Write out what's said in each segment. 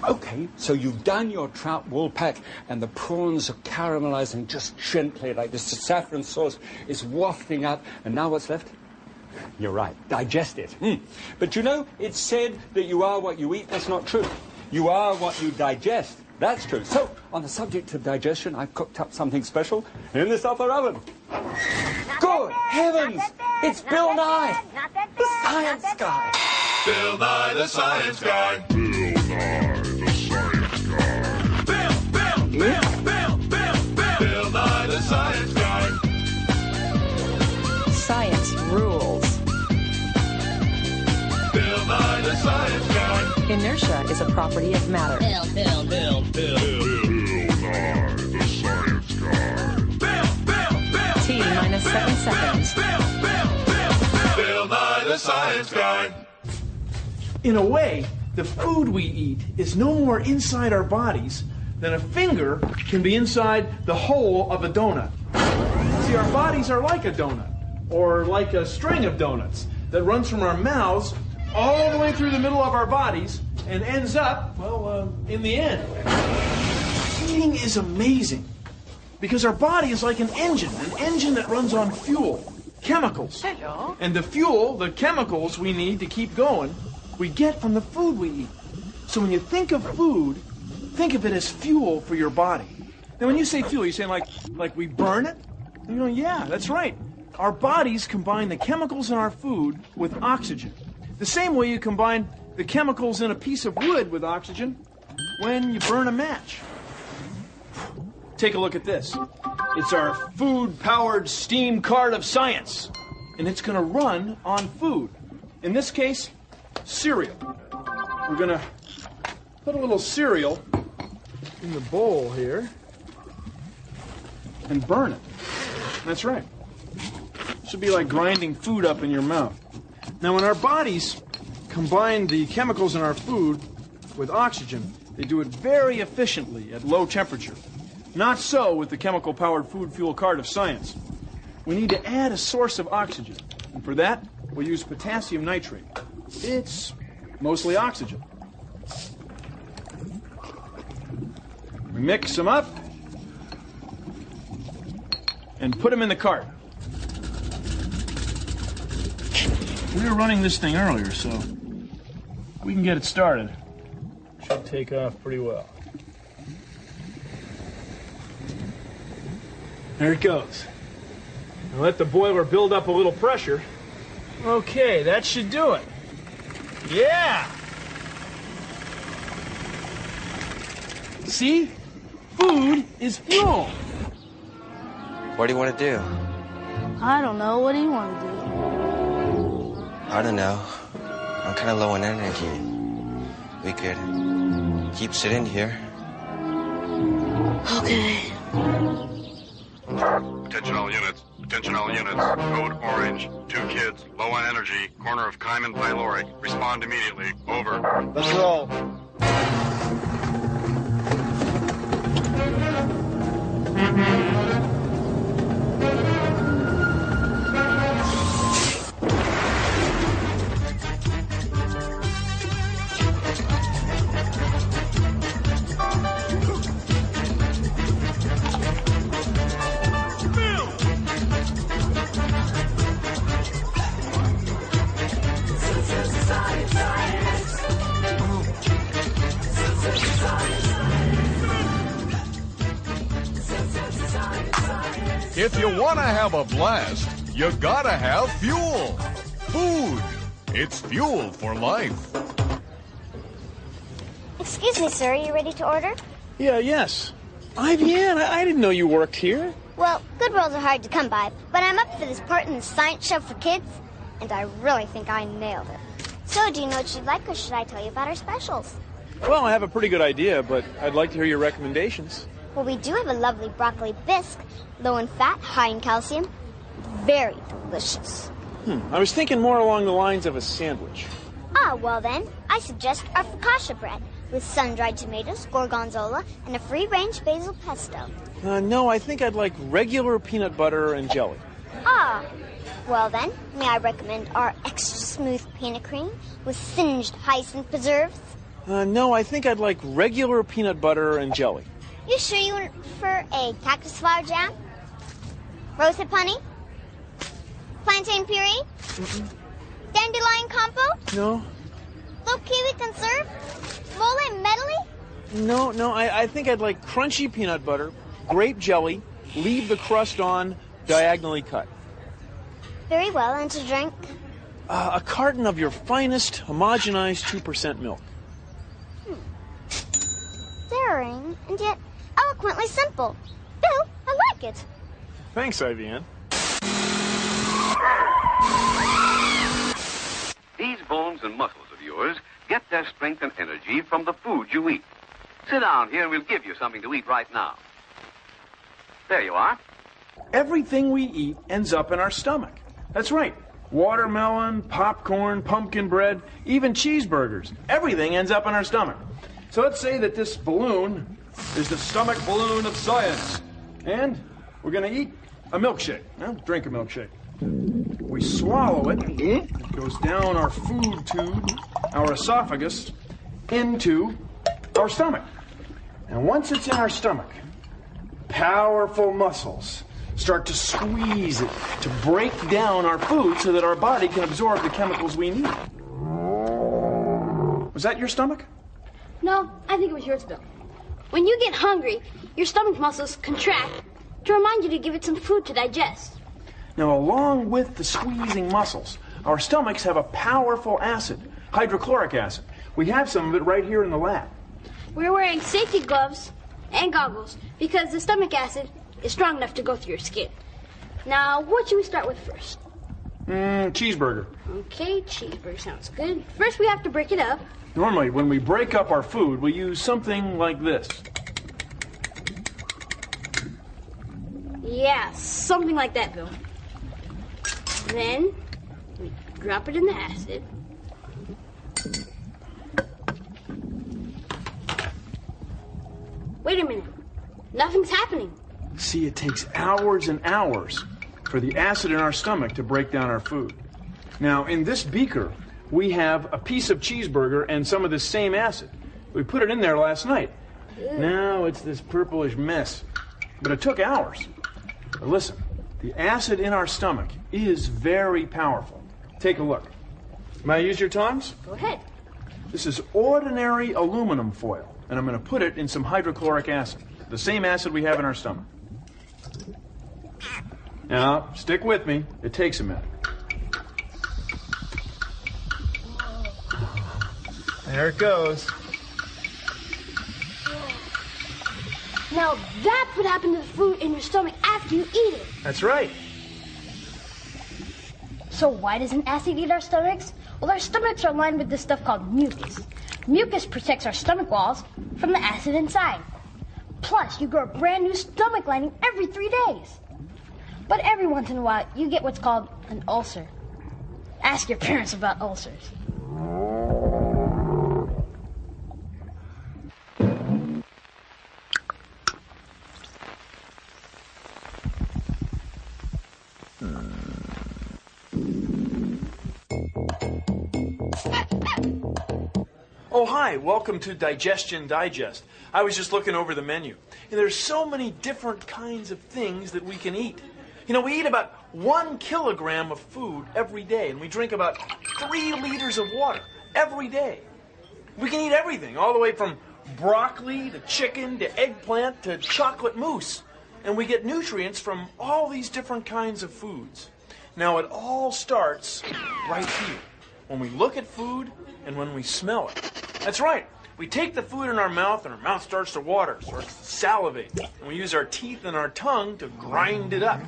Okay, so you've done your trout wool pack, and the prawns are caramelizing just gently, like this saffron sauce is wafting up, and now what's left? You're right, digest it. But you know, it's said that you are what you eat. That's not true. You are what you digest. That's true. So, on the subject of digestion, I've cooked up something special in this upper oven. Good heavens! It's Bill Nye, the Science Guy. Bill Nye the Science Guy. Bill Nye the Science Guy. Bill Nye the Science Guy. Science rules. Bill Nye the Science Guy. Inertia is a property of matter. Bill Nye the Science Guy. T minus 7 seconds. Bill Nye the Science Guy. In a way, the food we eat is no more inside our bodies than a finger can be inside the hole of a donut. See, our bodies are like a donut, or like a string of donuts that runs from our mouths all the way through the middle of our bodies and ends up, well, in the end. Eating is amazing because our body is like an engine that runs on fuel, chemicals. Hello. And the fuel, the chemicals we need to keep going, we get from the food we eat. So when you think of food, think of it as fuel for your body. Now when you say fuel, you're saying like we burn it? You know, yeah, that's right. Our bodies combine the chemicals in our food with oxygen. The same way you combine the chemicals in a piece of wood with oxygen when you burn a match. Take a look at this. It's our food-powered steam cart of science. And it's going to run on food. In this case, cereal. We're going to put a little cereal in the bowl here and burn it. That's right. Should be like grinding food up in your mouth. Now, when our bodies combine the chemicals in our food with oxygen, they do it very efficiently at low temperature. Not so with the chemical-powered food fuel cart of science. We need to add a source of oxygen. And for that, we'll use potassium nitrate. It's mostly oxygen. We mix them up and put them in the cart. We were running this thing earlier, so we can get it started. Should take off pretty well. There it goes. Now let the boiler build up a little pressure. Okay, that should do it. Yeah! See? Food is fuel. What do you want to do? I don't know. What do you want to do? I don't know. I'm kind of low on energy. We could keep sitting here. Okay. Attention all units. Attention all units. Code orange. 2 kids. Low on energy. Corner of Kyman Pyloric. Respond immediately. Over. Let's roll. If you want to have a blast, you gotta have fuel. Food. It's fuel for life. Excuse me, sir. Are you ready to order? Yes. I didn't know you worked here. Well, good rolls are hard to come by, but I'm up for this part in the science show for kids, and I really think I nailed it. So, do you know what you'd like, or should I tell you about our specials? Well, I have a pretty good idea, but I'd like to hear your recommendations. Well, we do have a lovely broccoli bisque, low in fat, high in calcium, very delicious. I was thinking more along the lines of a sandwich. Ah, well then, I suggest our focaccia bread with sun-dried tomatoes, gorgonzola, and a free-range basil pesto. No, I think I'd like regular peanut butter and jelly. Ah, well then, may I recommend our extra smooth peanut cream with singed hyacinth preserves, No, I think I'd like regular peanut butter and jelly. You sure you wouldn't prefer a cactus flower jam? Rosehip honey? Plantain puree? Dandelion compote? No. Low kiwi conserve? Mole medley? No, I think I'd like crunchy peanut butter, grape jelly, leave the crust on, diagonally cut. Very well, and to drink? A carton of your finest homogenized 2% milk. Daring, and yet eloquently simple. Bill, I like it. Thanks, Ivan. These bones and muscles of yours get their strength and energy from the food you eat. Sit down here and we'll give you something to eat right now. There you are. Everything we eat ends up in our stomach. That's right. Watermelon, popcorn, pumpkin bread, even cheeseburgers. Everything ends up in our stomach. So let's say that this balloon is the stomach balloon of science. And we're going to eat a milkshake. Well, drink a milkshake. We swallow it. It goes down our food tube, our esophagus, into our stomach. And once it's in our stomach, powerful muscles start to squeeze it to break down our food so that our body can absorb the chemicals we need. Was that your stomach? No, I think it was yours, Bill. When you get hungry, your stomach muscles contract to remind you to give it some food to digest. Now, along with the squeezing muscles, our stomachs have a powerful acid, hydrochloric acid. We have some of it right here in the lab. We're wearing safety gloves and goggles because the stomach acid is strong enough to go through your skin. Now, what should we start with first? Cheeseburger. Okay, cheeseburger sounds good. First, we have to break it up. Normally, when we break up our food, we use something like this. Yeah, something like that, Bill. Then, we drop it in the acid. Wait a minute. Nothing's happening. See, it takes hours and hours for the acid in our stomach to break down our food. Now, in this beaker, we have a piece of cheeseburger and some of the same acid. We put it in there last night. Now it's this purplish mess. But it took hours. But listen, the acid in our stomach is very powerful. Take a look. May I use your tongs? Go ahead. This is ordinary aluminum foil, and I'm going to put it in some hydrochloric acid, the same acid we have in our stomach. Now, stick with me. It takes a minute. There it goes. Now, that's what happened to the food in your stomach after you eat it. That's right. So why doesn't acid eat our stomachs? Well, our stomachs are lined with this stuff called mucus. Mucus protects our stomach walls from the acid inside. Plus, you grow a brand new stomach lining every 3 days. But every once in a while, you get what's called an ulcer. Ask your parents about ulcers. Oh, hi. Welcome to Digestion Digest. I was just looking over the menu. And there's so many different kinds of things that we can eat. You know, we eat about 1 kilogram of food every day, and we drink about 3 liters of water every day. We can eat everything, all the way from broccoli to chicken to eggplant to chocolate mousse. And we get nutrients from all these different kinds of foods. Now, it all starts right here, when we look at food and when we smell it. That's right. We take the food in our mouth and our mouth starts to water, starts to salivate. And we use our teeth and our tongue to grind it up.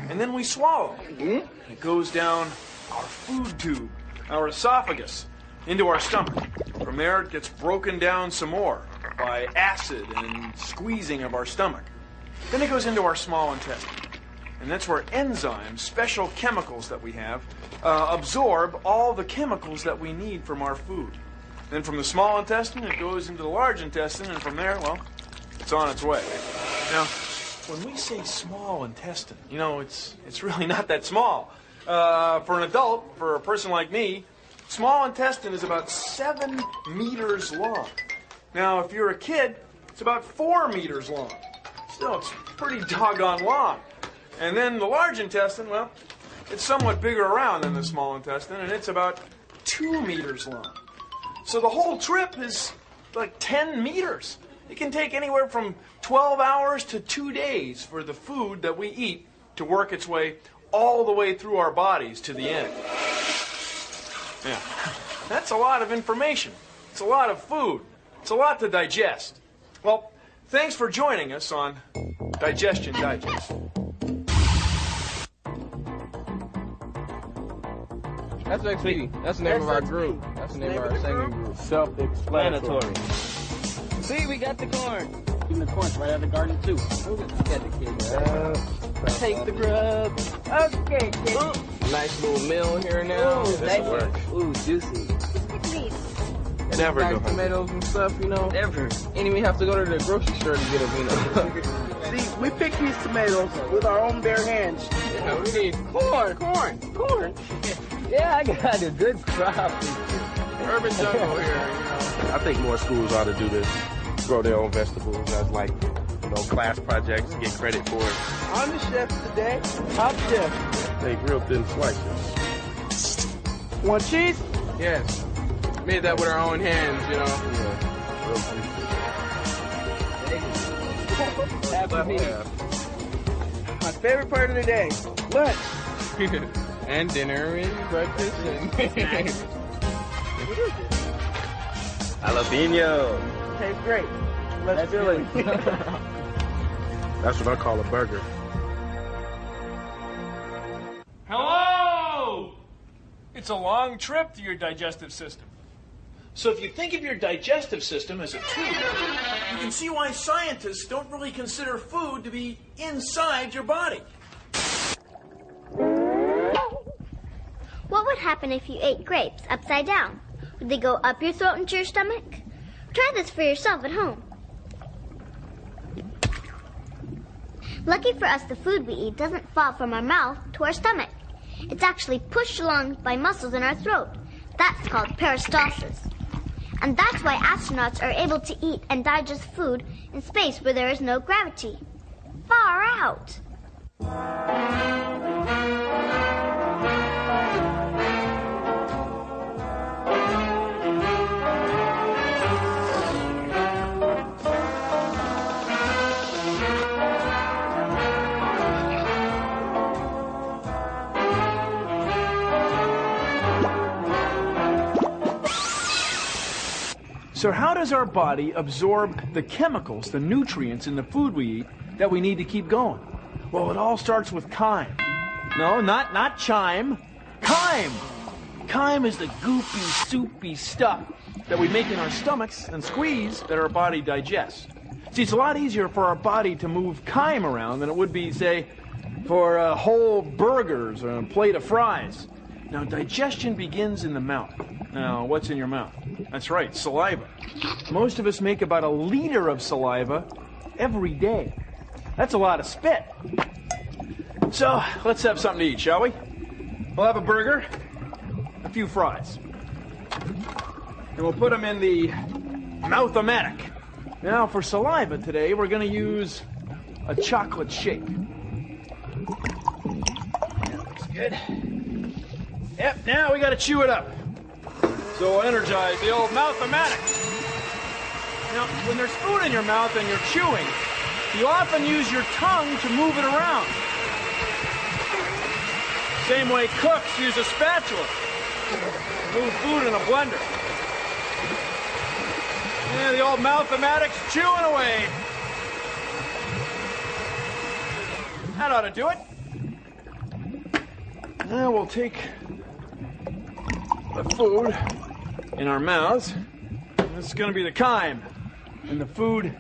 And then we swallow. It goes down our food tube, our esophagus, into our stomach. From there, it gets broken down some more by acid and squeezing of our stomach. Then it goes into our small intestine. And that's where enzymes, special chemicals that we have, absorb all the chemicals that we need from our food. Then from the small intestine, it goes into the large intestine, and from there, well, it's on its way. Now, when we say small intestine, you know, it's really not that small. For an adult, for a person like me, Small intestine is about 7 meters long. Now, if you're a kid, it's about 4 meters long. Still, it's pretty doggone long. And then the large intestine, well, it's somewhat bigger around than the small intestine, and it's about 2 meters long. So the whole trip is like 10 meters. It can take anywhere from 12 hours to 2 days for the food that we eat to work its way all the way through our bodies to the end. Yeah, that's a lot of information. It's a lot of food. It's a lot to digest. Well, thanks for joining us on Digestion Digest. That's XP. That's the name of our group. That's the name of our singing group. Self-explanatory. See, we got the corn. Even the corn's right out of the garden, too. We'll get the kids. Take the grub. Okay, kid. Nice little meal here now. Ooh, nice. Ooh, juicy. Never go home. Tomatoes and stuff, you know. Never. Ain't even have to go to the grocery store to get them, you know. See, we pick these tomatoes with our own bare hands. Yeah, we need corn. Yeah, I got a good crop. Urban jungle here, you know. I think more schools ought to do this. Grow their own vegetables as like, you know, class projects, get credit for it. I'm the chef today. Top chef. Make real thin slices. Want cheese? Yes. Made that with our own hands, you know. Yeah. My favorite part of the day, lunch. And dinner and breakfast and jalapeno. Tastes great. Let's do it. That's what I call a burger. Hello! It's a long trip to your digestive system. So if you think of your digestive system as a tube, you can see why scientists don't really consider food to be inside your body. What would happen if you ate grapes upside down? Would they go up your throat into your stomach? Try this for yourself at home. Lucky for us, the food we eat doesn't fall from our mouth to our stomach. It's actually pushed along by muscles in our throat. That's called peristalsis. And that's why astronauts are able to eat and digest food in space where there is no gravity. Far out. So how does our body absorb the chemicals, the nutrients in the food we eat that we need to keep going? Well, it all starts with chyme. No, not chime. Chyme! Chyme is the goopy, soupy stuff that we make in our stomachs and squeeze that our body digests. See, it's a lot easier for our body to move chyme around than it would be, say, for whole burgers or a plate of fries. Now, digestion begins in the mouth. Now, what's in your mouth? That's right, saliva. Most of us make about 1 liter of saliva every day. That's a lot of spit. So, let's have something to eat, shall we? We'll have a burger, a few fries. And we'll put them in the mouth-o-matic. Now, for saliva today, we're going to use a chocolate shake. That looks good. Yep, now we got to chew it up. So we'll energize the old mouth-o-matic. Now, when there's food in your mouth and you're chewing, you often use your tongue to move it around. Same way cooks use a spatula to move food in a blender. Yeah, the old mouth-o-matic's chewing away. That ought to do it. Now we'll take the food in our mouths. This is going to be the chyme. And the food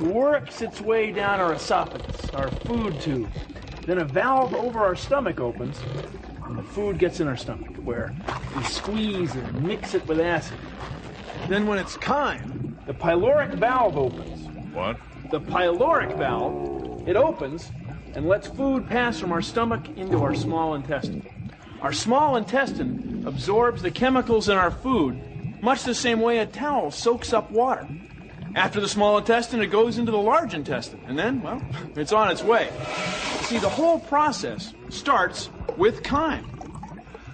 works its way down our esophagus, our food tube. Then a valve over our stomach opens, and the food gets in our stomach, where we squeeze it and mix it with acid. Then when it's chyme, the pyloric valve opens. What? The pyloric valve, it opens and lets food pass from our stomach into our small intestine. Our small intestine absorbs the chemicals in our food, much the same way a towel soaks up water. After the small intestine, it goes into the large intestine, and then, well, it's on its way. See, the whole process starts with chyme.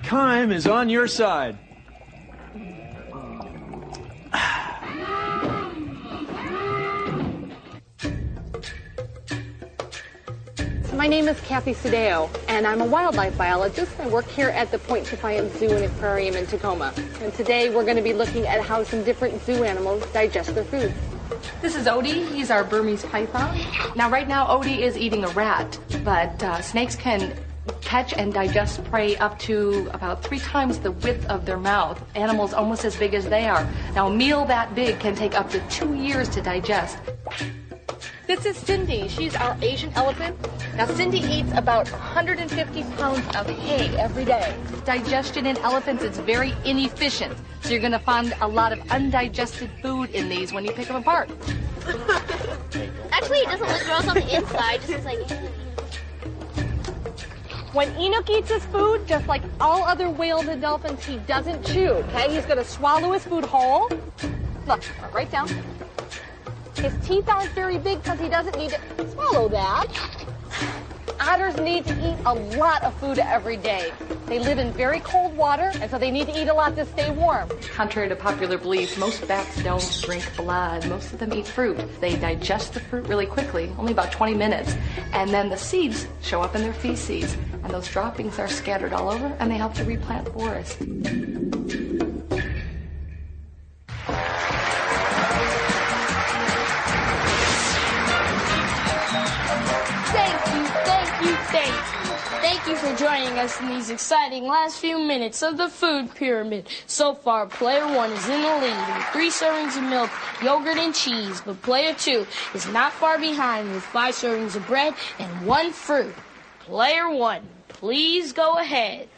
Chyme is on your side. My name is Kathy Sadeo, and I'm a wildlife biologist. I work here at the Point Defiance Zoo and Aquarium in Tacoma. And today we're going to be looking at how some different zoo animals digest their food. This is Odie. He's our Burmese python. Now, right now, Odie is eating a rat, but snakes can catch and digest prey up to about 3 times the width of their mouth. Animals almost as big as they are. Now, a meal that big can take up to 2 years to digest. This is Cindy. She's our Asian elephant. Now, Cindy eats about 150 pounds of hay every day. Digestion in elephants is very inefficient, so you're going to find a lot of undigested food in these when you pick them apart. Actually, it doesn't look gross on the inside. It just looks like... When Enoch eats his food, just like all other whales and dolphins, he doesn't chew, okay? He's going to swallow his food whole. Look, right down. His teeth aren't very big because he doesn't need to swallow that. Otters need to eat a lot of food every day. They live in very cold water, and so they need to eat a lot to stay warm. Contrary to popular belief, most bats don't drink blood. Most of them eat fruit. They digest the fruit really quickly, only about 20 minutes, and then the seeds show up in their feces, and those droppings are scattered all over, and they help to replant forests. Thank you for joining us in these exciting last few minutes of the food pyramid. So far, player 1 is in the lead with 3 servings of milk, yogurt, and cheese, but player 2 is not far behind with 5 servings of bread and 1 fruit. Player 1, please go ahead.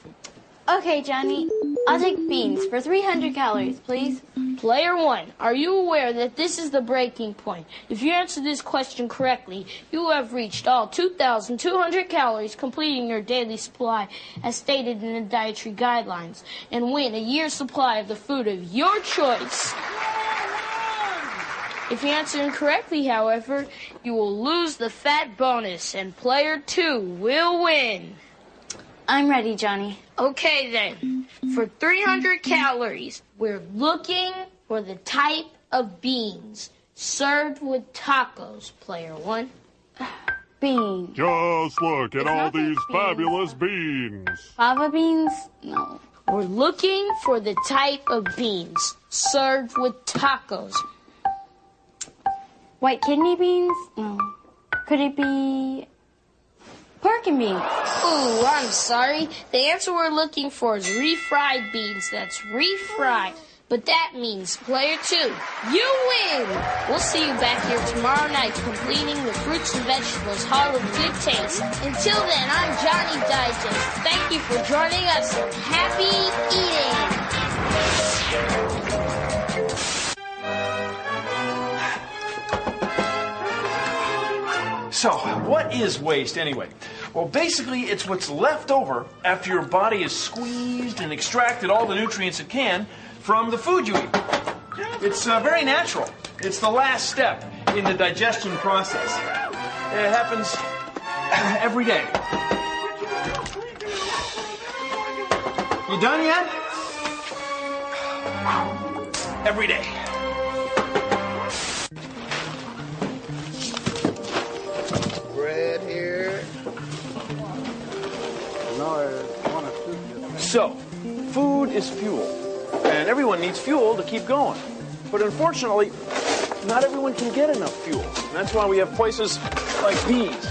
Okay, Johnny. I'll take beans for 300 calories, please. Player 1, are you aware that this is the breaking point? If you answer this question correctly, you have reached all 2,200 calories, completing your daily supply as stated in the dietary guidelines, and win a year's supply of the food of your choice. If you answer incorrectly, however, you will lose the fat bonus, and player 2 will win. I'm ready, Johnny. Okay, then. For 300 calories, we're looking for the type of beans served with tacos, player 1. Beans. Just look at all these fabulous beans. Fava beans? No. We're looking for the type of beans served with tacos. White kidney beans? No. Could it be... pork and beans? Ooh, I'm sorry. The answer we're looking for is refried beans. That's refried. But that means player 2, you win! We'll see you back here tomorrow night completing the fruits and vegetables hall of good taste. Until then, I'm Johnny Digest. Thank you for joining us and happy eating! So, what is waste anyway? Well, basically, it's what's left over after your body has squeezed and extracted all the nutrients it can from the food you eat. It's very natural. It's the last step in the digestion process. It happens every day. You done yet? Every day. Bread here. So, food is fuel, and everyone needs fuel to keep going. But unfortunately, not everyone can get enough fuel. And that's why we have places like these.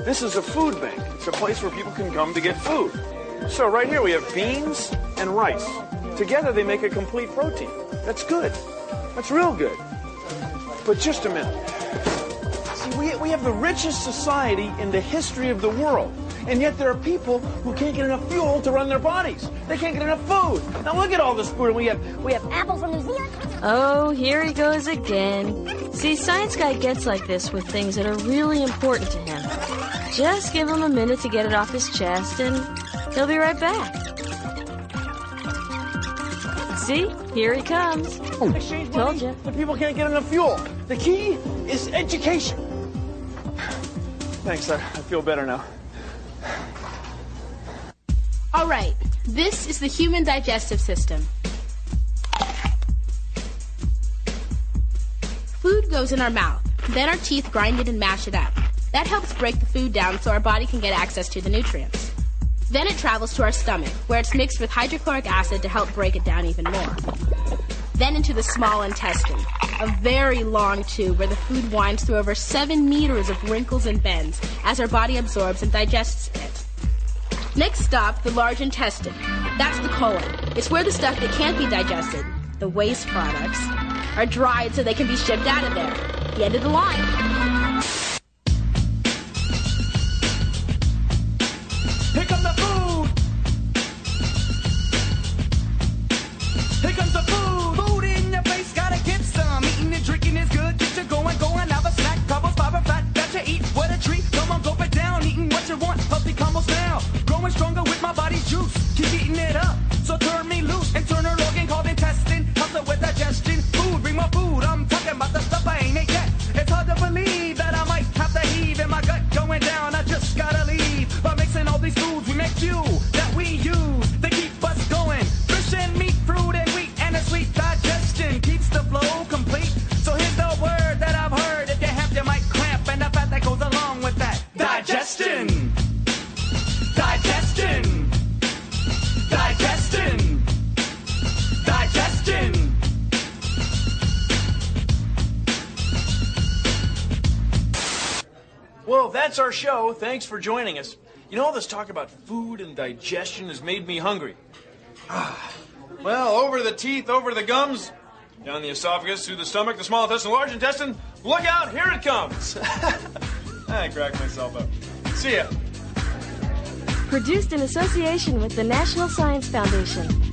This is a food bank. It's a place where people can come to get food. So right here we have beans and rice. Together they make a complete protein. That's good. That's real good. But just a minute. See, we have the richest society in the history of the world. And yet there are people who can't get enough fuel to run their bodies. They can't get enough food. Now look at all this food. We have apples from New Zealand. Oh, here he goes again. See, Science Guy gets like this with things that are really important to him. Just give him a minute to get it off his chest, and he'll be right back. See? Here he comes. Told you. The people can't get enough fuel. The key is education. Thanks, I feel better now. All right, this is the human digestive system. Food goes in our mouth. Then our teeth grind it and mash it up. That helps break the food down so our body can get access to the nutrients. Then it travels to our stomach, where it's mixed with hydrochloric acid to help break it down even more. Then into the small intestine, a very long tube where the food winds through over 7 meters of wrinkles and bends as our body absorbs and digests it. Next stop, the large intestine. That's the colon. It's where the stuff that can't be digested, the waste products, are dried so they can be shipped out of there. The end of the line. Here comes the food! Here comes the food! Food in your face, gotta get some. Eating and drinking is good, get you going, have a snack. Carbs, fiber, fat, that you eat, what a treat. Come on, go it down, eating what you want, healthy combos now. Growing stronger with my body's juice, keep eating it up. So turn me loose, internal organ called intestine. Helps it with digestion, food, bring more food. I'm talking about the stuff I ain't ate yet. It's hard to believe that I might have to heave in my gut going down. I just gotta leave. By mixing all these foods, we make fuel that we use to keep us going. Fish and meat, fruit and wheat, and a sweet digestion keeps the flow complete. So here's the word that I've heard. If you have, you might cramp, and the fat that goes along with that. Digestion! Digestion! Digestion! Digestion! Well, that's our show. Thanks for joining us. You know, all this talk about food and digestion has made me hungry. Well, over the teeth, over the gums, down the esophagus, through the stomach, the small intestine, large intestine. Look out, here it comes. I cracked myself up. See ya. Produced in association with the National Science Foundation.